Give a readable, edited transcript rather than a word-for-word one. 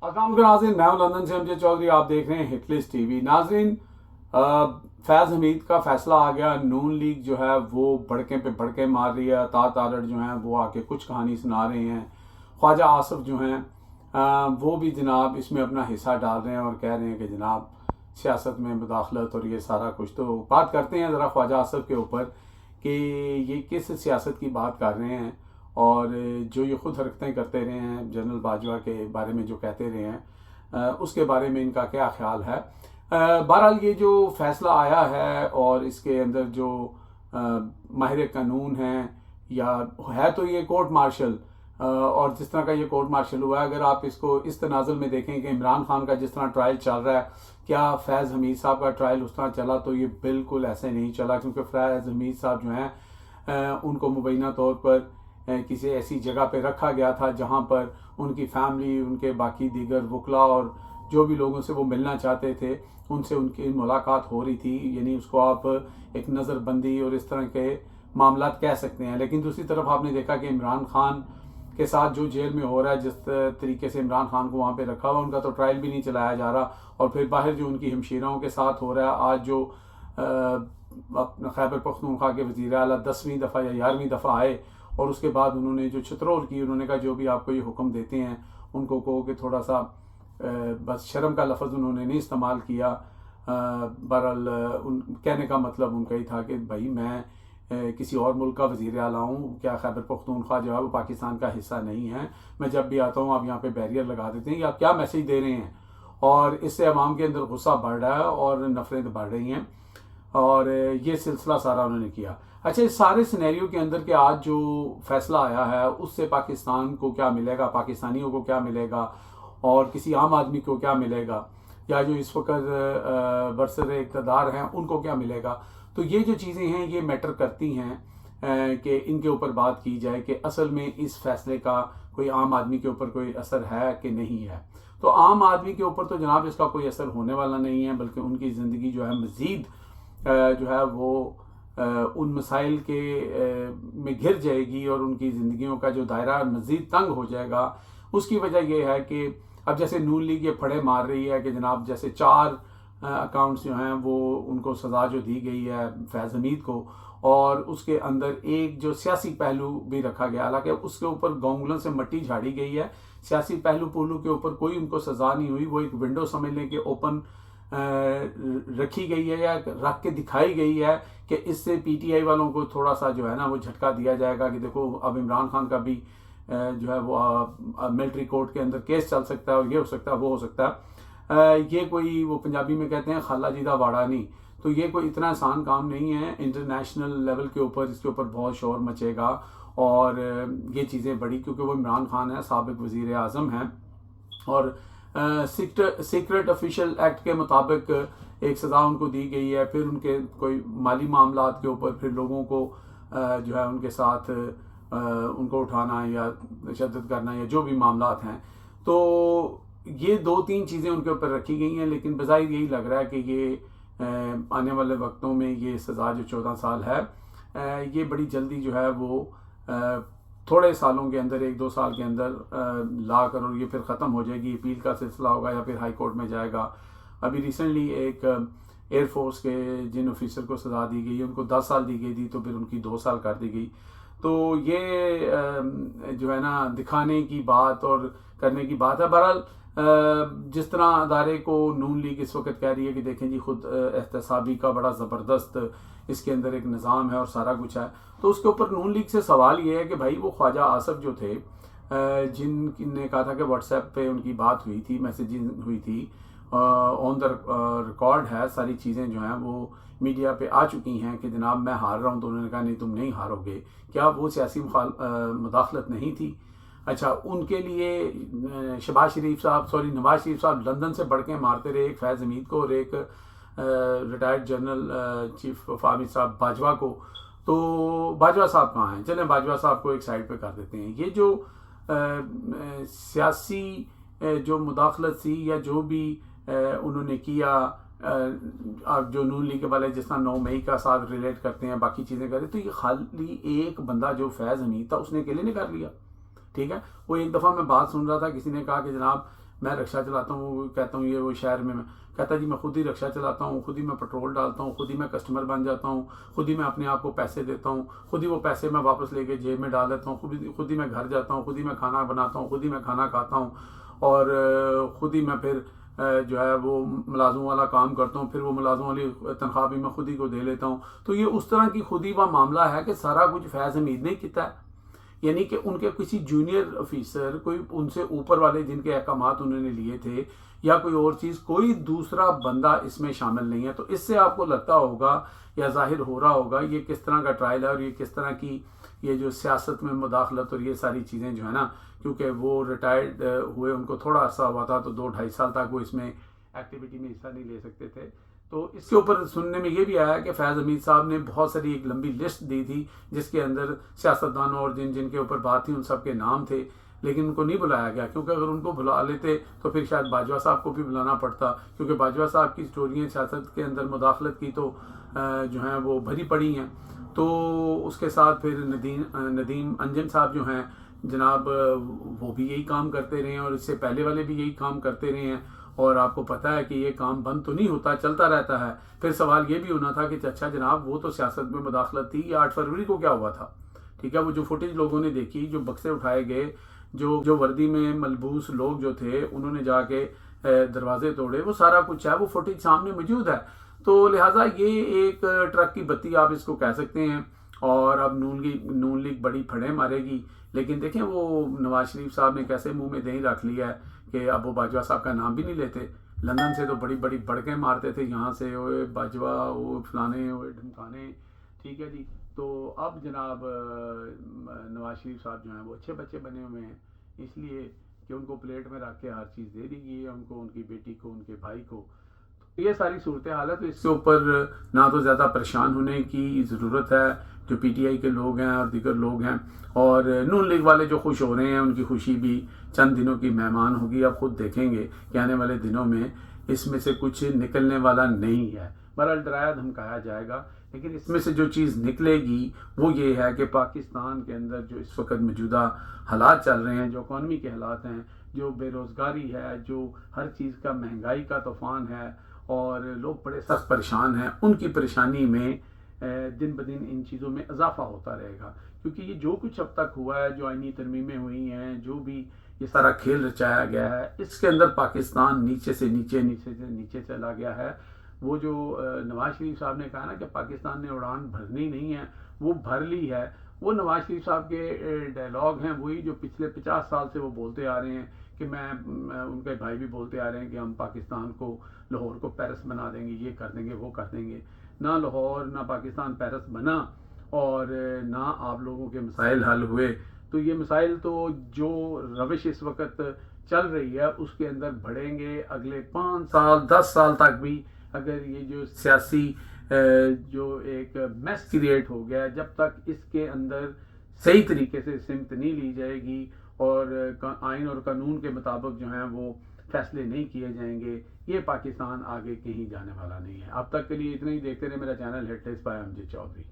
अस्सलाम वालेकुम नाज़रीन, मैं हूं लंदन से अमजद चौधरी। आप देख रहे हैं हिटलिस्ट टीवी। नाज़रीन, फैज़ हमीद का फैसला आ गया। नून लीग जो है वो भड़के पे भड़के मार रही है। तारड़ जो हैं वो आके कुछ कहानी सुना रहे हैं। ख्वाजा आसिफ जो हैं वो भी जनाब इसमें अपना हिस्सा डाल रहे हैं और कह रहे हैं कि जनाब सियासत में मुदाखलत और ये सारा कुछ। तो बात करते हैं ज़रा ख्वाजा आसिफ के ऊपर कि ये किस सियासत की बात कर रहे हैं और जो ये खुद हरकतें करते रहे हैं, जनरल बाजवा के बारे में जो कहते रहे हैं, उसके बारे में इनका क्या ख्याल है। बहरहाल ये जो फैसला आया है और इसके अंदर जो माहिर कानून हैं या है तो ये कोर्ट मार्शल, और जिस तरह का ये कोर्ट मार्शल हुआ है, अगर आप इसको इस तनाजुल में देखें कि इमरान खान का जिस तरह ट्रायल चल रहा है, क्या फैज़ हमीद साहब का ट्रायल उस तरह चला, तो ये बिल्कुल ऐसे नहीं चला। क्योंकि फैज़ हमीद साहब जो हैं उनको मुबैना तौर पर किसी ऐसी जगह पे रखा गया था जहां पर उनकी फैमिली, उनके बाकी दीगर वकला और जो भी लोगों से वो मिलना चाहते थे उनसे उनकी मुलाकात हो रही थी। यानी उसको आप एक नज़रबंदी और इस तरह के मामला कह सकते हैं। लेकिन दूसरी तरफ आपने देखा कि इमरान खान के साथ जो जेल में हो रहा है, जिस तरीके से इमरान खान को वहाँ पे रखा हुआ, उनका तो ट्रायल भी नहीं चलाया जा रहा। और फिर बाहर जो उनकी हमशीराओं के साथ हो रहा है, आज जो खैबर पख्तूनख्वा के वज़ीर आला 10वीं दफ़ा या 11वीं दफ़ा आए और उसके बाद उन्होंने जो छतरोल की, उन्होंने कहा जो भी आपको ये हुक्म देते हैं उनको कहो कि थोड़ा सा बस शर्म का लफ्ज़ उन्होंने नहीं इस्तेमाल किया। बहरहाल उन कहने का मतलब उनका ही था कि भाई मैं किसी और मुल्क का वज़ीर आला हूँ, क्या खैबर पख्तूनख्वा जो है वो पाकिस्तान का हिस्सा नहीं है। मैं जब भी आता हूँ आप यहाँ पे बैरियर लगा देते हैं, आप क्या मैसेज दे रहे हैं। और इससे अवाम के अंदर गुस्सा बढ़ रहा है और नफरतें बढ़ रही हैं और ये सिलसिला सारा उन्होंने किया। अच्छा, इस सारे सिनेरियो के अंदर के आज जो फैसला आया है उससे पाकिस्तान को क्या मिलेगा, पाकिस्तानियों को क्या मिलेगा और किसी आम आदमी को क्या मिलेगा, या जो इस वक्त बरसर इक़्तिदार हैं उनको क्या मिलेगा। तो ये जो चीज़ें हैं ये मैटर करती हैं कि इनके ऊपर बात की जाए कि असल में इस फैसले का कोई आम आदमी के ऊपर कोई असर है कि नहीं है। तो आम आदमी के ऊपर तो जनाब इसका कोई असर होने वाला नहीं है, बल्कि उनकी ज़िंदगी जो है मज़ीद जो है वो उन मसाइल के में घिर जाएगी और उनकी ज़िंदगियों का जो दायरा मज़ीद तंग हो जाएगा। उसकी वजह यह है कि अब जैसे नून लीग ये फड़े मार रही है कि जनाब जैसे 4 अकाउंट्स जो हैं वो उनको सज़ा जो दी गई है फैज़ हमीद को, और उसके अंदर एक जो सियासी पहलू भी रखा गया, हालांकि उसके ऊपर गौंगलों से मट्टी झाड़ी गई है। सियासी पहलू के ऊपर कोई उनको सज़ा नहीं हुई, वो एक विंडो समझ लें कि ओपन रखी गई है या रख के दिखाई गई है कि इससे पीटीआई वालों को थोड़ा सा जो है ना वो झटका दिया जाएगा कि देखो अब इमरान खान का भी जो है वो मिलिट्री कोर्ट के अंदर केस चल सकता है और ये हो सकता है वो हो सकता है। ये कोई वो पंजाबी में कहते हैं खाला जी दा वाड़ा नहीं। तो ये कोई इतना आसान काम नहीं है। इंटरनेशनल लेवल के ऊपर इसके ऊपर बहुत शोर मचेगा और ये चीज़ें बड़ी, क्योंकि वो इमरान खान है, साबिक वज़ीर आज़म हैं और सीक्रेट ऑफिशियल एक्ट के मुताबिक एक सज़ा उनको दी गई है। फिर उनके कोई माली मामलात के ऊपर फिर लोगों को जो है उनके साथ उनको उठाना या तशद्दुद करना या जो भी मामलात हैं, तो ये 2-3 चीज़ें उनके ऊपर रखी गई हैं। लेकिन बज़ाहिर यही लग रहा है कि ये आने वाले वक्तों में ये सज़ा जो 14 साल है ये बड़ी जल्दी जो है वो थोड़े सालों के अंदर 1-2 साल के अंदर ला कर और ये फिर ख़त्म हो जाएगी। अपील का सिलसिला होगा या फिर हाई कोर्ट में जाएगा। अभी रिसेंटली एक एयरफोर्स के जिन ऑफिसर को सज़ा दी गई उनको 10 साल दी गई थी, तो फिर उनकी 2 साल कर दी गई। तो ये जो है ना दिखाने की बात और करने की बात है। बहरहाल जिस तरह अदारे को नून लीग इस वक्त कह रही है कि देखें जी खुद एहतसाबी का बड़ा ज़बरदस्त इसके अंदर एक निज़ाम है और सारा कुछ है, तो उसके ऊपर नून लीग से सवाल ये है कि भाई वो ख्वाजा आसिफ जो थे जिनने कहा था कि व्हाट्सएप पे उनकी बात हुई थी, मैसेजिंग हुई थी, ऑन द रिकॉर्ड है, सारी चीज़ें जो हैं वो मीडिया पे आ चुकी हैं कि जनाब मैं हार रहा हूँ, तो उन्होंने कहा नहीं तुम नहीं हारोगे। क्या वो सियासी मुदाखलत नहीं थी? अच्छा, उनके लिए नवाज शरीफ साहब लंदन से बढ़ के मारते रहे एक फैज़ हमीद को और एक retired general chief of army साहब बाजवा को। तो बाजवा साहब कहाँ हैं? चलें बाजवा साहब को एक साइड पे कर देते हैं। ये जो सियासी जो मुदाखलत थी या जो भी उन्होंने किया, आप जो नून लीग वाले जिस तरह 9 मई का साथ रिलेट करते हैं, बाकी चीज़ें करते, तो ये खाली एक बंदा जो फैज़ हमीद था उसने अकेले ने कर लिया। ठीक है, वो एक दफ़ा मैं बात सुन रहा था, किसी ने कहा कि जनाब میں رکشہ چلاتا ہوں، کہتا ہوں یہ وہ شہر میں کہتا جی میں خود ہی رکشہ چلاتا ہوں، خود ہی میں پیٹرول ڈالتا ہوں، خود ہی میں کسٹمر بن جاتا ہوں، خود ہی میں اپنے آپ کو پیسے دیتا ہوں، خود ہی وہ پیسے میں واپس لے کے جیب میں ڈال دیتا ہوں، خود ہی میں گھر جاتا ہوں، خود ہی میں کھانا بناتا ہوں، خود ہی میں کھانا کھاتا ہوں، اور خود ہی میں پھر جو ہے وہ ملازم والا کام کرتا ہوں، پھر وہ ملازم والی تنخواہ بھی میں خود ہی کو دے لیتا ہوں. تو یہ اس طرح کی خود ہی کا معاملہ ہے کہ سارا کچھ فیض حمید نے کیتا ہے. یعنی کہ ان کے کسی جونیئر آفیسر، کوئی ان سے اوپر والے جن کے احکامات انہوں نے لیے تھے یا کوئی اور چیز، کوئی دوسرا بندہ اس میں شامل نہیں ہے. تو اس سے آپ کو لگتا ہوگا یا ظاہر ہو رہا ہوگا یہ کس طرح کا ٹرائل ہے، اور یہ کس طرح کی یہ جو سیاست میں مداخلت اور یہ ساری چیزیں جو ہے نا، کیونکہ وہ ریٹائرڈ ہوئے، ان کو تھوڑا عرصہ ہوا تھا، تو 2-2.5 سال تک وہ اس میں ایکٹیویٹی میں حصہ نہیں لے سکتے تھے. تو اس کے اوپر سننے میں یہ بھی آیا کہ فیض حمید صاحب نے بہت ساری ایک لمبی لسٹ دی تھی جس کے اندر سیاستدانوں اور جن کے اوپر بات تھی ان سب کے نام تھے، لیکن ان کو نہیں بلایا گیا، کیونکہ اگر ان کو بلا لیتے تو پھر شاید باجوہ صاحب کو بھی بلانا پڑتا، کیونکہ باجوہ صاحب کی اسٹوریاں سیاست کے اندر مداخلت کی تو جو ہیں وہ بھری پڑی ہیں. تو اس کے ساتھ پھر ندیم انجم صاحب جو ہیں جناب، وہ بھی یہی کام کرتے رہے ہیں، اور اس سے پہلے والے بھی یہی کام کرتے رہے ہیں، اور آپ کو پتہ ہے کہ یہ کام بند تو نہیں ہوتا، چلتا رہتا ہے. پھر سوال یہ بھی ہونا تھا کہ اچھا جناب وہ تو سیاست میں مداخلت تھی، یہ 8 فروری کو کیا ہوا تھا؟ ٹھیک ہے، وہ جو فوٹیج لوگوں نے دیکھی، جو بکسے اٹھائے گئے، جو وردی میں ملبوس لوگ جو تھے انہوں نے جا کے دروازے توڑے، وہ سارا کچھ ہے، وہ فوٹیج سامنے موجود ہے. تو لہٰذا یہ ایک ٹرک کی بتی آپ اس کو کہہ سکتے ہیں. اور اب نون لیگ بڑی پھڑیں مارے گی. لیکن دیکھیں وہ نواز شریف صاحب نے کیسے منہ میں دہی رکھ لیا ہے کہ اب وہ باجوہ صاحب کا نام بھی نہیں لیتے. لندن سے تو بڑی بڑی بڑکیں مارتے تھے، یہاں سے اوے باجوہ، وہ فلانے، وہ ڈھمکانے. ٹھیک ہے جی. تو اب جناب نواز شریف صاحب جو ہیں وہ اچھے بچے بنے ہوئے ہیں، اس لیے کہ ان کو پلیٹ میں رکھ کے ہر چیز دے دی گئی ہے، ان کو، ان کی بیٹی کو، ان کے بھائی کو. یہ ساری صورتحال ہے. تو اس کے اوپر نہ تو زیادہ پریشان ہونے کی ضرورت ہے. جو پی ٹی آئی کے لوگ ہیں اور دیگر لوگ ہیں، اور نون لیگ والے جو خوش ہو رہے ہیں، ان کی خوشی بھی چند دنوں کی مہمان ہوگی. آپ خود دیکھیں گے کہ آنے والے دنوں میں اس میں سے کچھ نکلنے والا نہیں ہے. بہرحال ڈرایا دھمکایا جائے گا، لیکن اس میں سے جو چیز نکلے گی وہ یہ ہے کہ پاکستان کے اندر جو اس وقت موجودہ حالات چل رہے ہیں، جو اکانومی کے حالات ہیں، جو بے روزگاری ہے، جو ہر چیز کا مہنگائی کا طوفان ہے، اور لوگ بڑے سخت پریشان ہیں، ان کی پریشانی میں دن بدن ان چیزوں میں اضافہ ہوتا رہے گا. کیونکہ یہ جو کچھ اب تک ہوا ہے، جو آئینی ترمیمیں ہوئی ہیں، جو بھی یہ سارا کھیل رچایا گیا ہے، اس کے اندر پاکستان نیچے سے نیچے چلا گیا ہے. وہ جو نواز شریف صاحب نے کہا نا کہ پاکستان نے اڑان بھرنی نہیں ہے، وہ بھر لی ہے. وہ نواز شریف صاحب کے ڈائلاگ ہیں وہی جو پچھلے 50 سال سے وہ بولتے آ رہے ہیں، کہ میں ان کے بھائی بھی بولتے آ رہے ہیں کہ ہم پاکستان کو، لاہور کو پیرس بنا دیں گے، یہ کر دیں گے، وہ کر دیں گے. نہ لاہور نہ پاکستان پیرس بنا، اور نہ آپ لوگوں کے مسائل حل ہوئے. تو یہ مسائل تو جو روش اس وقت چل رہی ہے اس کے اندر بڑھیں گے اگلے 5 سال 10 سال تک بھی. اگر یہ جو سیاسی جو ایک میس کریٹ ہو گیا ہے، جب تک اس کے اندر صحیح طریقے سے سمت نہیں لی جائے گی اور آئین اور قانون کے مطابق جو ہیں وہ فیصلے نہیں کیے جائیں گے، یہ پاکستان آگے کہیں جانے والا نہیں ہے. اب تک کے لیے اتنا ہی. دیکھتے رہے میرا channel headlines by M J Chaudhry.